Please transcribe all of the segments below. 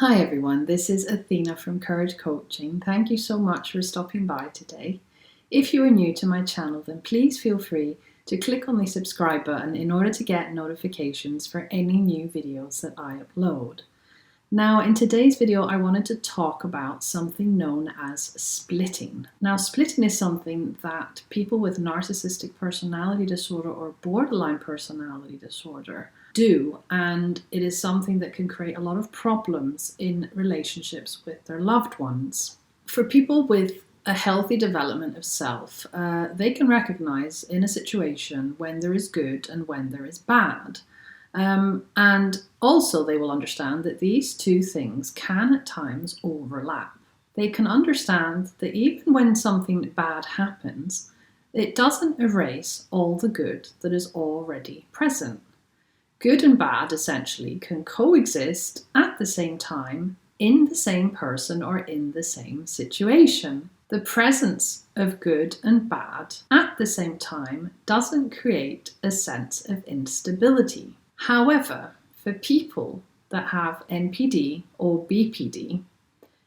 Hi everyone, this is Athena from Courage Coaching. Thank you so much for stopping by today. If you are new to my channel, then please feel free to click on the subscribe button in order to get notifications for any new videos that I upload. Now, in today's video, I wanted to talk about something known as splitting. Now, splitting is something that people with narcissistic personality disorder or borderline personality disorder do, and it is something that can create a lot of problems in relationships with their loved ones. For people with a healthy development of self, they can recognize in a situation when there is good and when there is bad. And also they will understand that these two things can at times overlap. They can understand that even when something bad happens, it doesn't erase all the good that is already present. Good and bad essentially can coexist at the same time in the same person or in the same situation. The presence of good and bad at the same time doesn't create a sense of instability. However, for people that have NPD or BPD,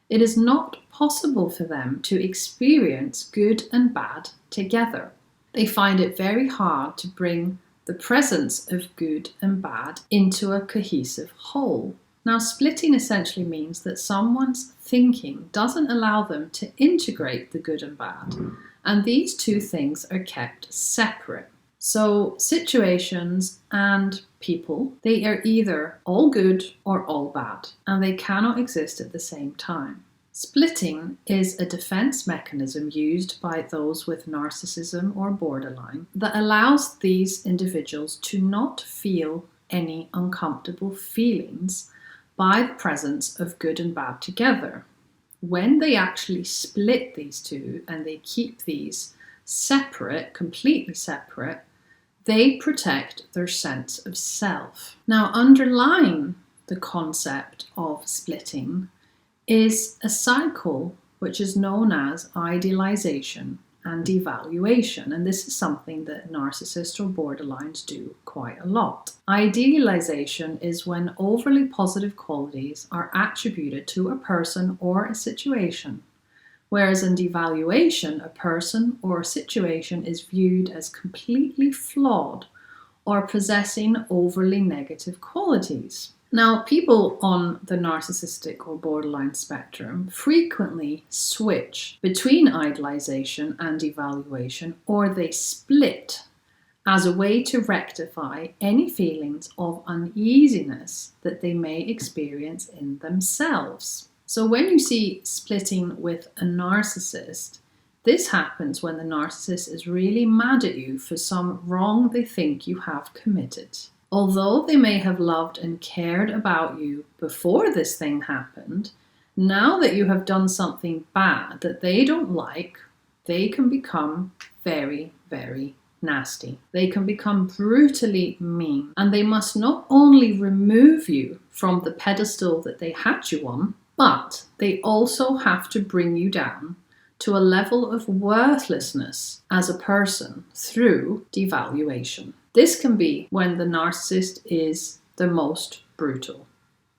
it is not possible for them to experience good and bad together. They find it very hard to bring the presence of good and bad into a cohesive whole. Now, splitting essentially means that someone's thinking doesn't allow them to integrate the good and bad, and these two things are kept separate. So situations and people, they are either all good or all bad, and they cannot exist at the same time. Splitting is a defense mechanism used by those with narcissism or borderline that allows these individuals to not feel any uncomfortable feelings by the presence of good and bad together. When they actually split these two and they keep these separate, completely separate, they protect their sense of self. Now, underlying the concept of splitting is a cycle which is known as idealization and devaluation, and this is something that narcissists or borderlines do quite a lot. Idealization is when overly positive qualities are attributed to a person or a situation, whereas in devaluation, a person or a situation is viewed as completely flawed or possessing overly negative qualities. Now, people on the narcissistic or borderline spectrum frequently switch between idealization and devaluation, or they split as a way to rectify any feelings of uneasiness that they may experience in themselves. So when you see splitting with a narcissist, this happens when the narcissist is really mad at you for some wrong they think you have committed. Although they may have loved and cared about you before this thing happened, now that you have done something bad that they don't like, they can become very, very nasty. They can become brutally mean, and they must not only remove you from the pedestal that they had you on, but they also have to bring you down to a level of worthlessness as a person through devaluation. This can be when the narcissist is the most brutal.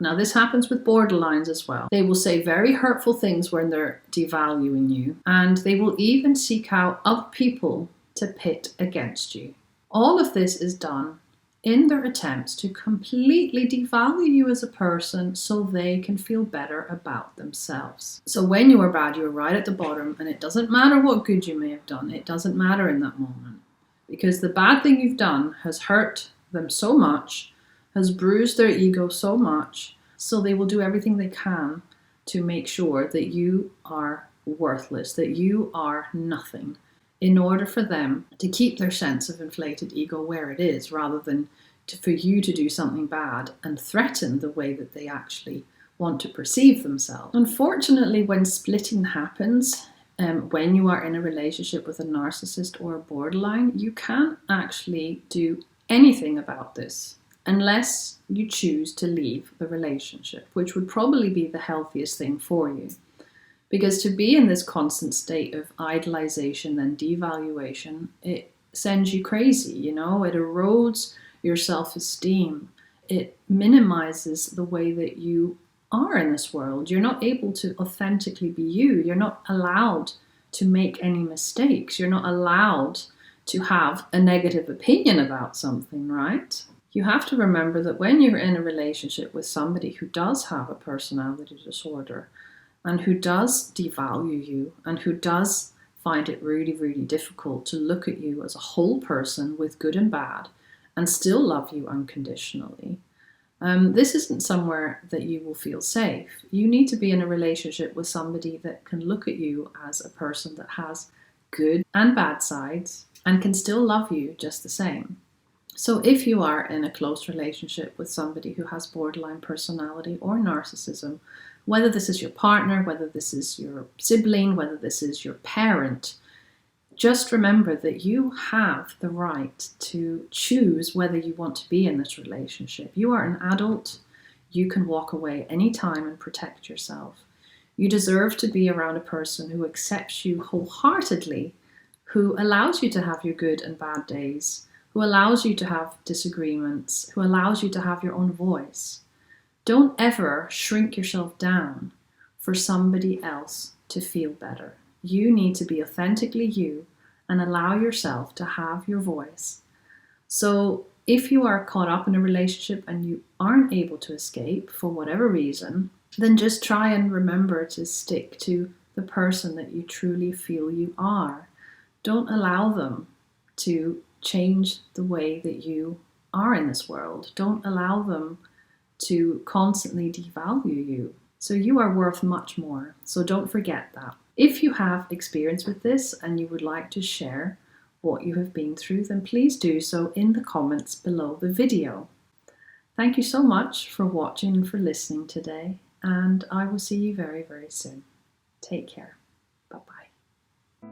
Now, this happens with borderlines as well. They will say very hurtful things when they're devaluing you, and they will even seek out other people to pit against you. All of this is done in their attempts to completely devalue you as a person so they can feel better about themselves. So when you are bad, you're right at the bottom, and it doesn't matter what good you may have done. It doesn't matter in that moment, because the bad thing you've done has hurt them so much, has bruised their ego so much, so they will do everything they can to make sure that you are worthless, that you are nothing, in order for them to keep their sense of inflated ego where it is, rather than for you to do something bad and threaten the way that they actually want to perceive themselves. Unfortunately, when splitting happens, when you are in a relationship with a narcissist or a borderline, you can't actually do anything about this unless you choose to leave the relationship, which would probably be the healthiest thing for you. Because to be in this constant state of idealization and devaluation, it sends you crazy, it erodes your self-esteem. It minimizes the way that you are in this world. You're not able to authentically be you. You're not allowed to make any mistakes. You're not allowed to have a negative opinion about something, right? You have to remember that when you're in a relationship with somebody who does have a personality disorder and who does devalue you and who does find it really, really difficult to look at you as a whole person with good and bad and still love you unconditionally, this isn't somewhere that you will feel safe. You need to be in a relationship with somebody that can look at you as a person that has good and bad sides and can still love you just the same. So if you are in a close relationship with somebody who has borderline personality or narcissism, whether this is your partner, whether this is your sibling, whether this is your parent, just remember that you have the right to choose whether you want to be in this relationship. You are an adult. You can walk away anytime and protect yourself. You deserve to be around a person who accepts you wholeheartedly, who allows you to have your good and bad days, who allows you to have disagreements, who allows you to have your own voice. Don't ever shrink yourself down for somebody else to feel better. You need to be authentically you and allow yourself to have your voice. So if you are caught up in a relationship and you aren't able to escape for whatever reason, then just try and remember to stick to the person that you truly feel you are. Don't allow them to change the way that you are in this world. Don't allow them to constantly devalue you. So you are worth much more. So don't forget that. If you have experience with this and you would like to share what you have been through, then please do so in the comments below the video. Thank you so much for watching and for listening today, and I will see you very, very soon. Take care. Bye-bye.